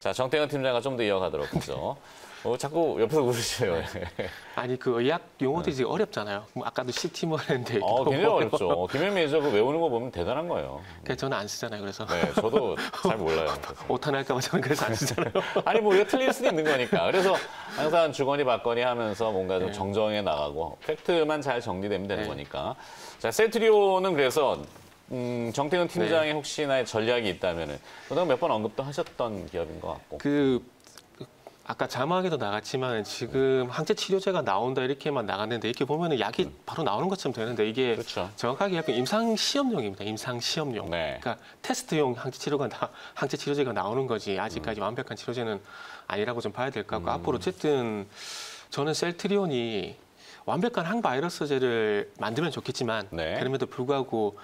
자, 정태근 팀장과 좀 더 이어가도록 하죠. 자꾸 옆에서 웃으세요. 아니 그 의학 용어들이 되게 어렵잖아요. 뭐 아까도 CT 뭐 했는데. 굉장히 어렵죠. 김현 매니저 그 외우는 거 보면 대단한 거예요. 그래서 저는 안 쓰잖아요. 그래서. 네, 저도 잘 몰라요. 오타날까 봐 저는 그래서 안 쓰잖아요. 아니 뭐 이거 틀릴 수도 있는 거니까. 그래서 항상 주거니 받거니 하면서 뭔가 좀 정정해 나가고 팩트만 잘 정리되면 되는 거니까. 자, 셀트리온은 그래서 정태근 팀장의 혹시나의 전략이 있다면은 그동안 몇 번 언급도 하셨던 기업인 것 같고. 아까 자막에도 나갔지만 지금 항체 치료제가 나온다 이렇게만 나갔는데 이렇게 보면은 약이 바로 나오는 것처럼 되는데 이게 그렇죠. 정확하게 약간 임상 시험용입니다. 임상 시험용. 네. 그러니까 테스트용 항체 치료제가 나오는 거지 아직까지 완벽한 치료제는 아니라고 좀 봐야 될 것 같고 앞으로 어쨌든 저는 셀트리온이 완벽한 항바이러스제를 만들면 좋겠지만 그럼에도 불구하고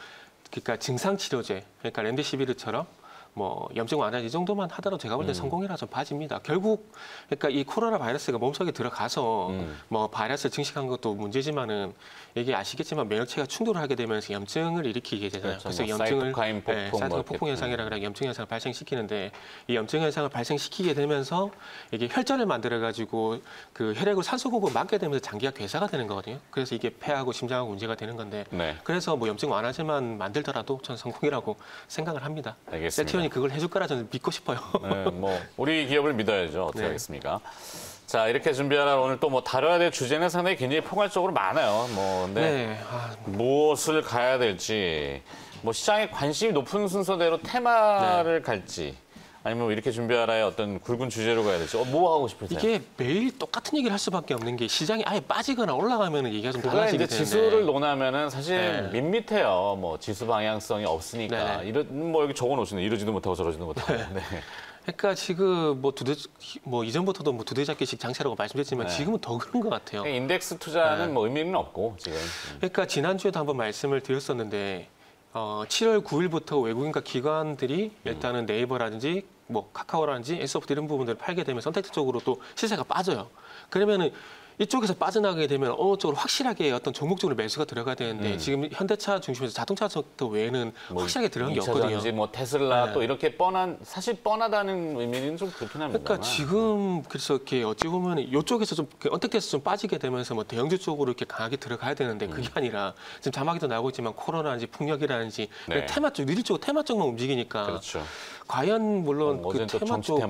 그러니까 증상 치료제 그러니까 렘데시비르처럼 뭐 염증 완화 이 정도만 하더라도 제가 볼 때 성공이라 좀 봐집니다. 결국 그러니까 이 코로나 바이러스가 몸속에 들어가서 뭐 바이러스를 증식한 것도 문제지만은 이게 아시겠지만 면역체가 충돌을 하게 되면서 염증을 일으키게 되잖아요. 그렇죠. 그래서 뭐 염증을 사이토카인 폭풍 현상이라 그래 염증 현상을 발생시키는데 이 염증 현상을 발생시키게 되면서 이게 혈전을 만들어 가지고 그 혈액을 산소 공급을 막게 되면서 장기가 괴사가 되는 거거든요. 그래서 이게 폐하고 심장하고 문제가 되는 건데 그래서 뭐 염증 완화제만 만들더라도 저는 성공이라고 생각을 합니다. 알겠습니다. 셀트리온이 그걸 해줄 거라 저는 믿고 싶어요. 뭐 우리 기업을 믿어야죠. 어떻게 하겠습니까? 자, 이렇게 준비하라 오늘 또 뭐 다뤄야 될 주제는 상당히 굉장히 포괄적으로 많아요. 뭐 근데 무엇을 가야 될지, 뭐 시장에 관심이 높은 순서대로 테마를 갈지, 아니면 뭐 이렇게 준비하라의 어떤 굵은 주제로 가야 될지, 뭐 하고 싶으세요? 이게 매일 똑같은 얘기를 할 수밖에 없는 게 시장이 아예 빠지거나 올라가면 얘기가 좀 달라지게 되는데. 지수를 논하면은 사실 밋밋해요. 뭐 지수 방향성이 없으니까. 뭐 여기 적어놓으시네. 이러지도 못하고 저러지도 못하고. 그러니까 지금 뭐 이전부터도 뭐 두대 잡기식 장세라고 말씀드렸지만 지금은 더 그런 것 같아요. 인덱스 투자는 뭐 의미는 없고 지금. 그러니까 지난주에도 한번 말씀을 드렸었는데 7월 9일부터 외국인과 기관들이 일단은 네이버라든지 뭐 카카오라든지 N소프트 이런 부분들을 팔게 되면 선택지 쪽으로 또 시세가 빠져요. 그러면은 이쪽에서 빠져나가게 되면 어느 쪽으로 확실하게 어떤 종목적으로 매수가 들어가야 되는데 지금 현대차 중심에서 자동차 섹터 외에는 뭐 확실하게 들어간 게 없거든요. 뭐 테슬라 또 이렇게 사실 뻔하다는 의미는 좀 그렇긴 합니다. 그러니까 지금 그래서 이렇게 어찌 보면 이쪽에서 좀 언택돼서 좀 빠지게 되면서 뭐 대형주 쪽으로 이렇게 강하게 들어가야 되는데 그게 아니라 지금 자막에도 나오고 있지만 코로나라든지 풍력이라든지 테마 쪽 니들 쪽 테마 쪽만 움직이니까 그렇죠. 과연 물론 그 테마 쪽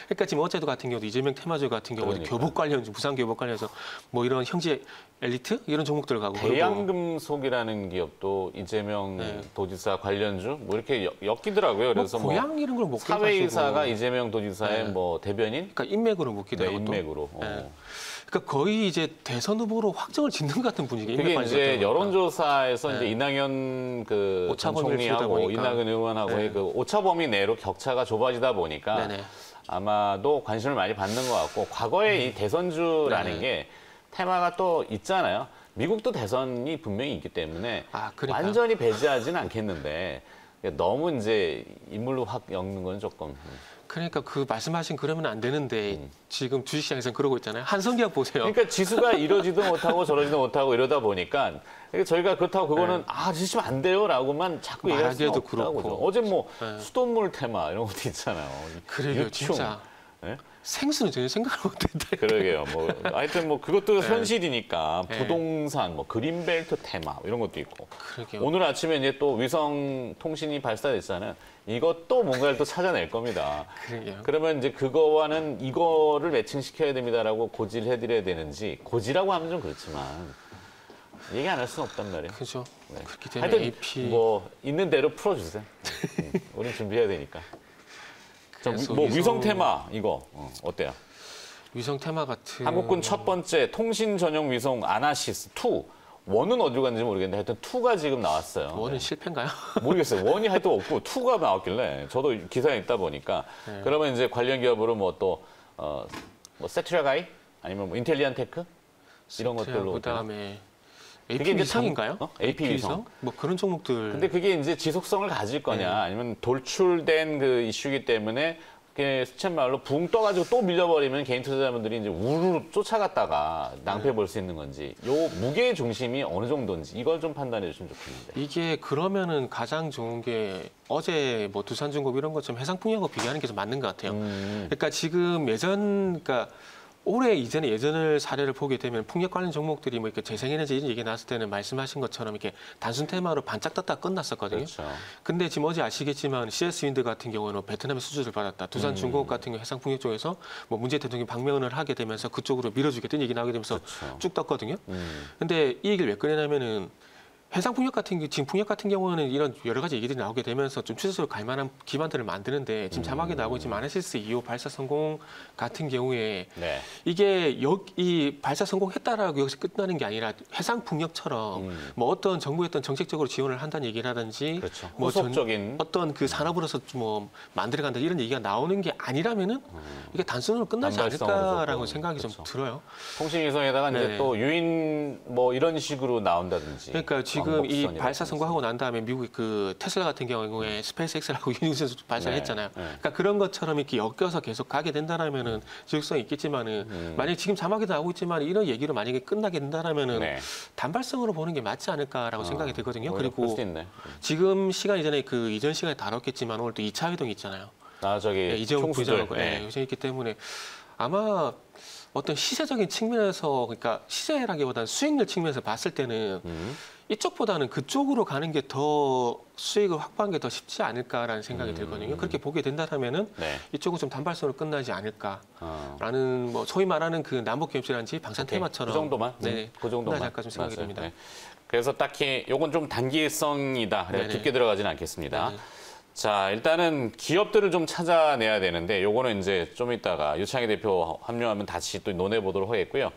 그러니까 지금 어제도 같은 경우도 이재명 테마주 같은 경우도 교복 관련, 부산 교복 관련해서 뭐 이런 형제 엘리트 이런 종목들 가고 대양금속이라는 기업도 이재명 도지사 관련주 뭐 이렇게 엮이더라고요. 그래서 뭐 고향 이런 걸 먹기도 사회이사가 이재명 도지사의 뭐 대변인? 그러니까 인맥으로 먹기도 하고 인맥으로. 그러니까 거의 이제 대선 후보로 확정을 짓는 것 같은 분위기. 그게 이제 여론조사에서 이제 이낙연 그 전 총리하고 이낙연 의원하고의 그 오차범위 내로 격차가 좁아지다 보니까 아마도 관심을 많이 받는 것 같고 과거에 이 대선주라는 게 테마가 또 있잖아요. 미국도 대선이 분명히 있기 때문에 완전히 배제하지는 않겠는데 너무 이제 인물로 확 엮는 건 조금. 그러니까 그 말씀하신 그러면 안 되는데 지금 주식시장에서는 그러고 있잖아요. 한성기업 보세요. 그러니까 지수가 이러지도 못하고 저러지도 못하고 이러다 보니까 저희가 그렇다고 그거는 지시면 안 돼요라고만 자꾸 얘기할 수는 없다고 그러죠. 어제 뭐 수돗물 테마 이런 것도 있잖아요. 그러게요. 진짜. 생수는 전혀 생각을 못했대. 그러게요. 뭐 하여튼 뭐 그것도 현실이니까 부동산, 뭐 그린벨트 테마 이런 것도 있고. 그러게요. 오늘 아침에 이제 또 위성 통신이 발사됐잖아요. 이것도 뭔가를 또 찾아낼 겁니다. 그러게요. 그러면 이제 그거와는 이거를 매칭시켜야 됩니다라고 고지를 해드려야 되는지 고지라고 하면 좀 그렇지만 얘기 안 할 수는 없단 말이에요. 그렇죠. 그렇기 때문에 하여튼 AP 뭐 있는 대로 풀어주세요. 우린 준비해야 되니까. 뭐 위성 테마 이거 어때요? 위성 테마 같은 한국군 첫 번째 통신 전용 위성 아나시스 2. 원은 어디로 갔는지 모르겠는데 하여튼 2가 지금 나왔어요. 원은 실패인가요? 모르겠어요. 원이 하여튼 없고 2가 나왔길래 저도 기사에 있다 보니까 그러면 이제 관련 기업으로 뭐 또 뭐 세트라가이 아니면 뭐 인텔리안 테크 이런 것들로 그다음에 AP 위성인가요? AP 위성? 뭐 그런 종목들. 근데 그게 이제 지속성을 가질 거냐 아니면 돌출된 그 이슈이기 때문에 수쳇말로 붕 떠가지고 또 밀려버리면 개인 투자자분들이 이제 우르르 쫓아갔다가 낭패 볼 수 있는 건지, 요 무게의 중심이 어느 정도인지 이걸 좀 판단해 주시면 좋겠는데. 이게 그러면은 가장 좋은 게 어제 뭐 두산중공업 이런 것처럼 해상풍력하고 비교하는 게 좀 맞는 것 같아요. 그러니까 지금 그러니까 올해 이전에 예전을 사례를 보게 되면 풍력 관련 종목들이 뭐 이렇게 재생에너지 이런 얘기 나왔을 때는 말씀하신 것처럼 이렇게 단순 테마로 반짝 떴다 끝났었거든요. 그렇죠. 근데 지금 어제 아시겠지만 CS 윈드 같은 경우는 베트남의 수주를 받았다. 두산중공업 같은 경우 해상풍력 쪽에서 뭐 문재인 대통령이 방문을 하게 되면서 그쪽으로 밀어주겠다는 얘기 나오게 되면서 그렇죠. 쭉 떴거든요. 근데 이 얘기를 왜 꺼내냐면은 해상풍력 지금 풍력 같은 경우는 이런 여러 가지 얘기들이 나오게 되면서 좀 추세적으로 갈 만한 기반들을 만드는데 지금 자막에 나오고 있지만 아나시스 2호 발사 성공 같은 경우에 네. 이게 이 발사 성공했다라고 여기서 끝나는 게 아니라 해상풍력처럼 뭐 어떤 정부의 어떤 정책적으로 지원을 한다는 얘기라든지 그렇죠. 뭐 후속적인 어떤 그 산업으로서 뭐 만들어간다 이런 얘기가 나오는 게 아니라면은 이게 단순으로 끝나지 않을까라고 생각이 그렇죠. 좀 들어요. 통신위성에다가 네. 이제 또 유인 뭐 이런 식으로 나온다든지. 그러니까 지금 이 발사 성공하고 난 다음에 미국의 그 테슬라 같은 경우에 스페이스X라고 유인선수 발사를 했잖아요. 그러니까 그런 것처럼 이렇게 엮여서 계속 가게 된다라면은 지속성이 있겠지만은 만약 지금 자막에도 나오고 있지만 이런 얘기로 만약에 끝나게 된다라면은 단발성으로 보는 게 맞지 않을까라고 생각이 들거든요. 그리고 지금 시간 이전에 그 이전 시간에 다뤘겠지만 오늘 또 2차 회동이 있잖아요. 저기 이재용 부장하고 있기 때문에 아마 어떤 시세적인 측면에서 그러니까 시세라기보다는 수익률 측면에서 봤을 때는 이쪽보다는 그쪽으로 가는 게 더 수익을 확보하는 게 더 쉽지 않을까라는 생각이 들거든요. 그렇게 보게 된다면은 이쪽은 좀 단발성으로 끝나지 않을까라는 뭐 소위 말하는 그 남북경협지라든지 방산 테마처럼 그 정도만, 그 정도만 끝나지 않을까 좀 생각이 듭니다. 네. 그래서 딱히 요건 좀 단기성이다. 깊게 들어가지는 않겠습니다. 네네. 자, 일단은 기업들을 좀 찾아내야 되는데 요거는 이제 좀 이따가 유창희 대표 합류하면 다시 또 논해 보도록 하겠고요.